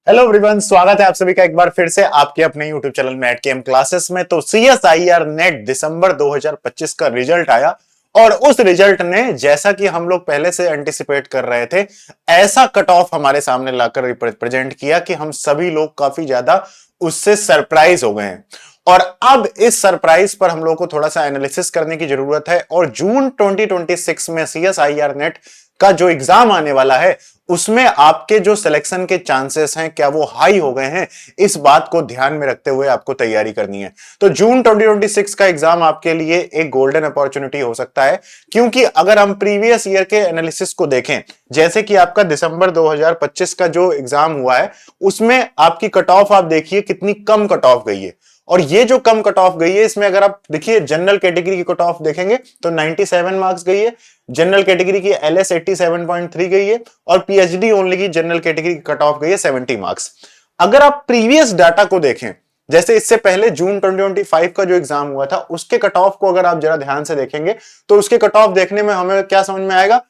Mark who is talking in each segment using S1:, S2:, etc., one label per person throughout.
S1: Hello everyone, स्वागत है आप सभी का एक बार फिर से आपके अपने यूट्यूब चैनल मैट केम क्लासेस में। तो सीएसआईआर नेट दिसंबर 2025 का रिजल्ट आया और उस रिजल्ट ने, जैसा कि हम लोग पहले से एंटिसिपेट कर रहे थे, ऐसा कट ऑफ हमारे सामने लाकर रिप्रेजेंट किया कि हम सभी लोग काफी ज्यादा उससे सरप्राइज हो गए हैं। और अब इस सरप्राइज पर हम लोग को थोड़ा सा एनालिसिस करने की जरूरत है। और जून 2026 में सीएसआईआर नेट का जो एग्जाम आने वाला है उसमें आपके जो सिलेक्शन के चांसेस हैं, क्या वो हाई हो गए हैं, इस बात को ध्यान में रखते हुए आपको तैयारी करनी है। तो जून 2026 का एग्जाम आपके लिए एक गोल्डन अपॉर्चुनिटी हो सकता है, क्योंकि अगर हम प्रीवियस ईयर के एनालिसिस को देखें, जैसे कि आपका दिसंबर 2025 का जो एग्जाम हुआ है उसमें आपकी कट ऑफ आप देखिए कितनी कम कट ऑफ गई है। और ये जो कम कट ऑफ गई है, इसमें अगर आप देखिए जनरल कैटेगरी की कट ऑफ देखेंगे तो 97 मार्क्स गई है, जनरल कैटेगरी की एलएस 87.3 गई है, और पीएचडी ओनली की जनरल कैटेगरी की कट ऑफ गई है 70 मार्क्स। अगर आप प्रीवियस डाटा को देखें, जैसे इससे पहले जून 2025 का जो एग्जाम हुआ था उसके कट ऑफ को अगर आप जरा ध्यान से देखेंगे तो उसके कट ऑफ देखने में हमें क्या समझ में आएगा।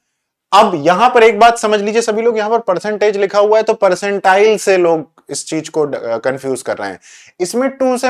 S1: अब यहां पर एक बात समझ लीजिए सभी लोग, यहां पर परसेंटेज लिखा हुआ है तो परसेंटाइल से लोग इस चीज को कंफ्यूज कर रहे हैं। इसमें 2 से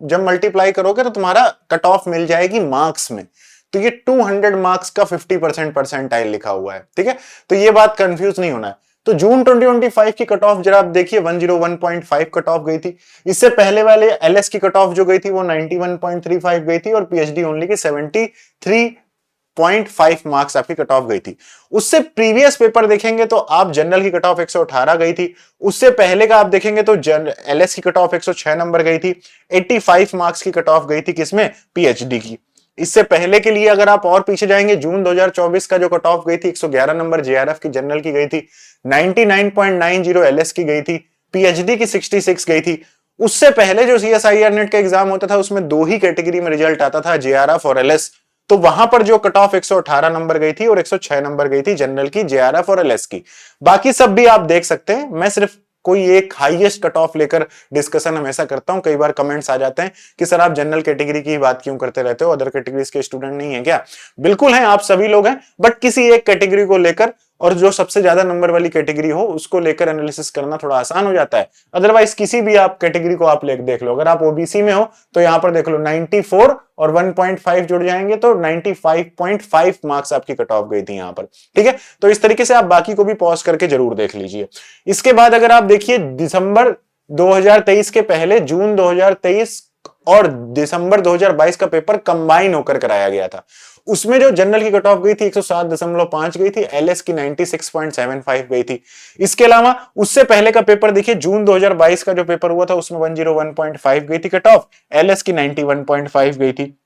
S1: जब मल्टीप्लाई करोगे तो तुम्हारा कट ऑफ मिल जाएगी मार्क्स में। तो ये 200 मार्क्स का 50% परसेंटाइल लिखा हुआ है, ठीक है। तो ये बात कंफ्यूज नहीं होना है। तो जून 2025 की कट ऑफ जरा आप देखिए 101.5 कट ऑफ गई थी। इससे पहले वाले एलएस की कट ऑफ जो गई थी वो 91.35 गई थी, और पीएचडी ओनली की 73.5 मार्क्स आपकी कट ऑफ गई थी। उससे प्रीवियस पेपर देखेंगे तो आप जनरल की कट ऑफ 118 गई थी। उससे पहले का आप देखेंगे तो एलएस की कट ऑफ 106 नंबर गई थी। 85 मार्क्स की कट ऑफ गई थी किसमें, पीएचडी की। इससे पहले के लिए अगर आप और पीछे जाएंगे, जून 2024 का जो कट ऑफ गई थी 111 नंबर जेआरएफ की जनरल की गई थी, 99.90 एलएस की गई थी, पीएचडी की 66 गई थी। उससे पहले जो सीएसआईआर नेट का एग्जाम होता था उसमें 2 ही कैटेगरी में रिजल्ट आता था, जेआरएफ और एलएस। तो वहां पर जो कट ऑफ 118 नंबर गई थी और 106 नंबर गई थी जनरल की, जेआरएफ और एलएस की। बाकी सब भी आप देख सकते हैं। मैं सिर्फ कोई एक हाईएस्ट कट ऑफ लेकर डिस्कशन हमेशा करता हूं। कई बार कमेंट्स आ जाते हैं कि सर आप जनरल कैटेगरी की बात क्यों करते रहते हो, अदर कैटेगरीज के स्टूडेंट नहीं है क्या? बिल्कुल हैं, आप सभी लोग हैं, बट किसी एक कैटेगरी को लेकर और जो सबसे ज्यादा नंबर वाली कैटेगरी हो उसको लेकर एनालिसिस करना थोड़ा आसान हो जाता है। अदरवाइज किसी भी आप कैटेगरी को आप देख लो, अगर आप ओबीसी में हो तो यहां पर देख लो 94 और 1.5 जुड़ जाएंगे तो 95.5 मार्क्स आपकी कट ऑफ गई थी यहां पर, ठीक है। तो इस तरीके से आप बाकी को भी पॉज करके जरूर देख लीजिए। इसके बाद अगर आप देखिए दिसंबर 2023 के पहले जून 2023 और दिसंबर 2022 का पेपर कंबाइन होकर कराया गया था। उसमें जो जनरल की कट ऑफ गई थी 107.5 गई थी, एलएस की 96.75 गई थी। इसके अलावा उससे पहले का पेपर देखिए, जून 2022 का जो पेपर हुआ था उसमें 101.5 गई थी कट ऑफ, एलएस की 91.5 गई थी।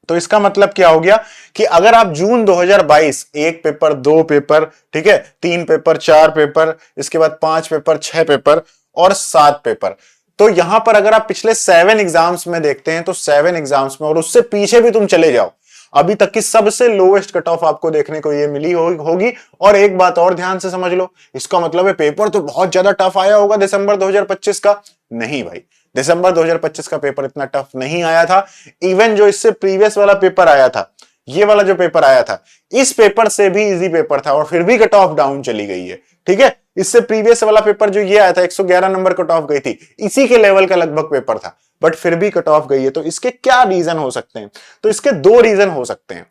S1: तो इसका मतलब क्या हो गया कि अगर आप जून 2022 एक पेपर, दो पेपर, ठीक है, 3 पेपर, 4 पेपर, इसके बाद 5 पेपर, 6 पेपर और 7 पेपर, तो यहां पर अगर आप पिछले 7 एग्जाम्स में देखते हैं तो 7 एग्जाम्स में और उससे पीछे भी तुम चले जाओ, अभी तक की सबसे लोवेस्ट कट ऑफ आपको देखने को ये मिली होगी। और एक बात और ध्यान से समझ लो, इसका मतलब है पेपर तो बहुत ज्यादा टफ आया होगा दिसंबर 2025 का। नहीं भाई, दिसंबर 2025 का पेपर इतना टफ नहीं आया था। इवन जो इससे प्रीवियस वाला पेपर आया था, ये वाला जो पेपर आया था, इस पेपर से भी इजी पेपर था और फिर भी कट ऑफ डाउन चली गई है, ठीक है। इससे प्रीवियस वाला पेपर जो ये आया था 111 नंबर कट ऑफ गई थी, इसी के लेवल का लगभग पेपर था, बट फिर भी कट ऑफ गई है। तो इसके क्या रीजन हो सकते हैं? तो इसके 2 रीजन हो सकते हैं।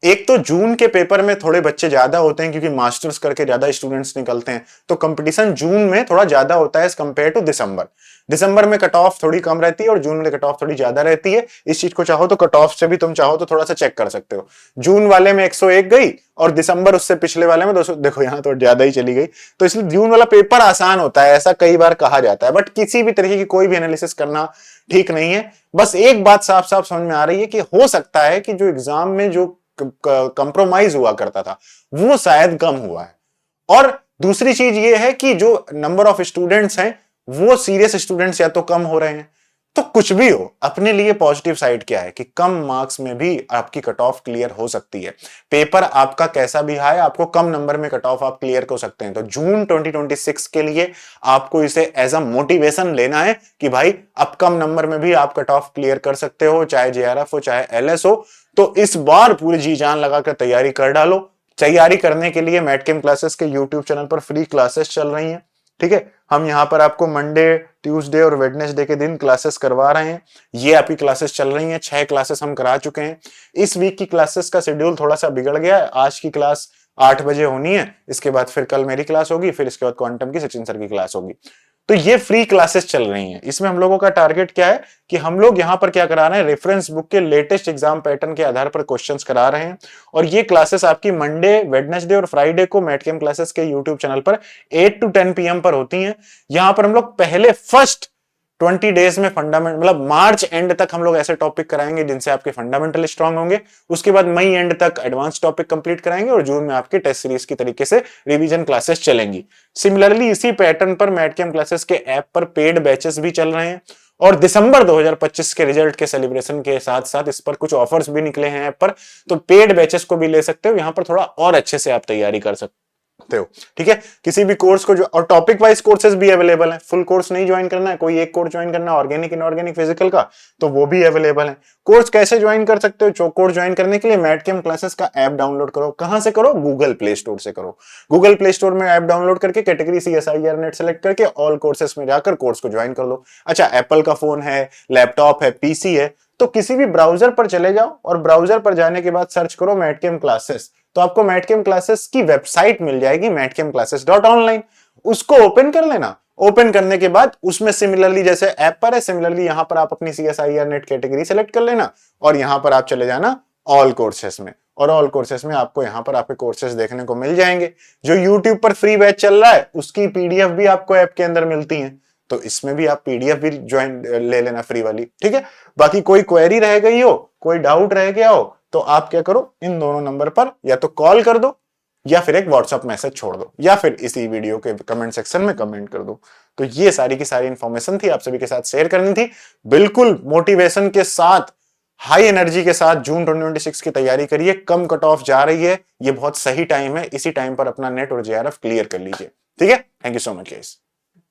S1: एक तो जून के पेपर में थोड़े बच्चे ज्यादा होते हैं क्योंकि मास्टर्स करके ज्यादा स्टूडेंट्स निकलते हैं, तो कंपटीशन जून में थोड़ा ज्यादा होता है एज कंपेयर टू दिसंबर। दिसंबर में कट ऑफ थोड़ी कम रहती है और जून में कट ऑफ थोड़ी ज्यादा रहती है। इस चीज को चाहो तो कट ऑफ से भी तुम चाहो तो थोड़ा सा चेक कर सकते हो। जून वाले में 101 गई और दिसंबर उससे पिछले वाले में 200, देखो यहां तो ज्यादा ही चली गई। तो इसलिए जून वाला पेपर आसान होता है, ऐसा कई बार कहा जाता है, बट किसी भी तरीके की कोई भी एनालिसिस करना ठीक नहीं है। बस एक बात साफ साफ समझ में आ रही है कि हो सकता है कि जो एग्जाम में जो कंप्रोमाइज हुआ करता था वो शायद कम हुआ है। और दूसरी चीज ये है कि जो नंबर ऑफ स्टूडेंट्स हैं वो सीरियस स्टूडेंट्स या तो कम हो रहे हैं। तो कुछ भी हो, अपने लिए पॉजिटिव साइड क्या है कि कम मार्क्स में भी आपकी कट ऑफ क्लियर हो सकती है। पेपर आपका कैसा भी है, आपको कम नंबर में कट ऑफ आप क्लियर कर सकते हैं। तो जून 2026 के लिए आपको इसे एज अ मोटिवेशन लेना है कि भाई अब कम नंबर में भी आप कट ऑफ क्लियर कर सकते हो, चाहे जेआरएफ हो चाहे एलएस हो। तो इस बार पूरी जी जान लगाकर तैयारी कर डालो। तैयारी करने के लिए मैट केम क्लासेस के यूट्यूब चैनल पर फ्री क्लासेस चल रही हैं। ठीक है। हम यहाँ पर आपको मंडे, ट्यूसडे और वेडनेसडे के दिन क्लासेस करवा रहे हैं। ये आपकी क्लासेस चल रही हैं, 6 क्लासेस हम करा चुके हैं। इस वीक की क्लासेस का शेड्यूल थोड़ा सा बिगड़ गया है। आज की क्लास 8 बजे होनी है, इसके बाद फिर कल मेरी क्लास होगी, फिर इसके बाद क्वांटम की सचिन सर की क्लास होगी। तो ये फ्री क्लासेस चल रही हैं। इसमें हम लोगों का टारगेट क्या है कि हम लोग यहां पर क्या करा रहे हैं, रेफरेंस बुक के लेटेस्ट एग्जाम पैटर्न के आधार पर क्वेश्चंस करा रहे हैं। और ये क्लासेस आपकी मंडे, वेडनेसडे और फ्राइडे को मैटकेम क्लासेस के यूट्यूब चैनल पर 8 to 10 PM पर होती हैं। यहां पर हम लोग पहले फर्स्ट 20 डेज में फंडामेंट, मतलब मार्च एंड तक हम लोग ऐसे टॉपिक कराएंगे जिनसे आपके फंडामेंटल स्ट्रांग होंगे। उसके बाद मई एंड तक एडवांस टॉपिक कंप्लीट कराएंगे और जून में आपके टेस्ट सीरीज की तरीके से रिवीजन क्लासेस चलेंगी। सिमिलरली इसी पैटर्न पर मैटकेम क्लासेस के ऐप पर पेड बैचेस भी चल रहे हैं और दिसंबर 2025 के रिजल्ट के सेलिब्रेशन के साथ साथ इस पर कुछ ऑफर्स भी निकले हैं ऐप पर, तो पेड बैचेस को भी ले सकते हो। यहां पर थोड़ा और अच्छे से आप तैयारी कर सकते हो, ठीक है। किसी भी कोर्स को जो, और टॉपिक वाइज कोर्सेज भी अवेलेबल है। फुल कोर्स नहीं ज्वाइन करना है, कोई एक कोर्स ज्वाइन करना है ऑर्गेनिक, इनऑर्गेनिक, फिजिकल का, तो वो भी अवेलेबल है। कोर्स कैसे ज्वाइन कर सकते हो? कोर्स ज्वाइन करने के लिए मैटकेम क्लासेस का ऐप डाउनलोड करो। कहां से करो? गूगल प्ले स्टोर से करो। गूगल प्ले स्टोर में ऐप डाउनलोड करके कैटेगरी CSIR नेट सेलेक्ट करके ऑल कोर्सेस में जाकर कोर्स को ज्वाइन कर लो। अच्छा, एप्पल का फोन है, लैपटॉप है, PC है, तो किसी भी ब्राउजर पर चले जाओ और ब्राउजर पर जाने के बाद सर्च करो मैटकेम क्लासेस, तो आपको मैटकेम क्लासेस की वेबसाइट मिल जाएगी matcamclasses.online। उसको ओपन कर लेना। ओपन करने के बाद उसमें सिमिलरली जैसे ऐप पर है, सिमिलरली यहां पर आप अपनी CSIR नेट कैटेगरी सेलेक्ट कर लेना और यहां पर आप चले जाना ऑल कोर्सेस में, और ऑल कोर्सेस में आपको यहां पर आपके कोर्सेस देखने को मिल जाएंगे। जो YouTube पर फ्री बैच चल रहा है उसकी PDF भी आपको ऐप के अंदर मिलती है, तो इसमें भी आप PDF भी ज्वाइन ले लेना फ्री वाली, ठीक है। बाकी कोई क्वेरी रह गई हो, कोई डाउट रह गया हो, तो आप क्या करो, इन दोनों नंबर पर या तो कॉल कर दो या फिर एक व्हाट्सएप मैसेज छोड़ दो या फिर इसी वीडियो के कमेंट सेक्शन में कमेंट कर दो। तो ये सारी की सारी इंफॉर्मेशन थी, आप सभी के साथ शेयर करनी थी। बिल्कुल मोटिवेशन के साथ, हाई एनर्जी के साथ जून 2026 की तैयारी करिए। कम कट ऑफ जा रही है, ये बहुत सही टाइम है। इसी टाइम पर अपना नेट और JRF क्लियर कर लीजिए, ठीक है। Thank you so much guys.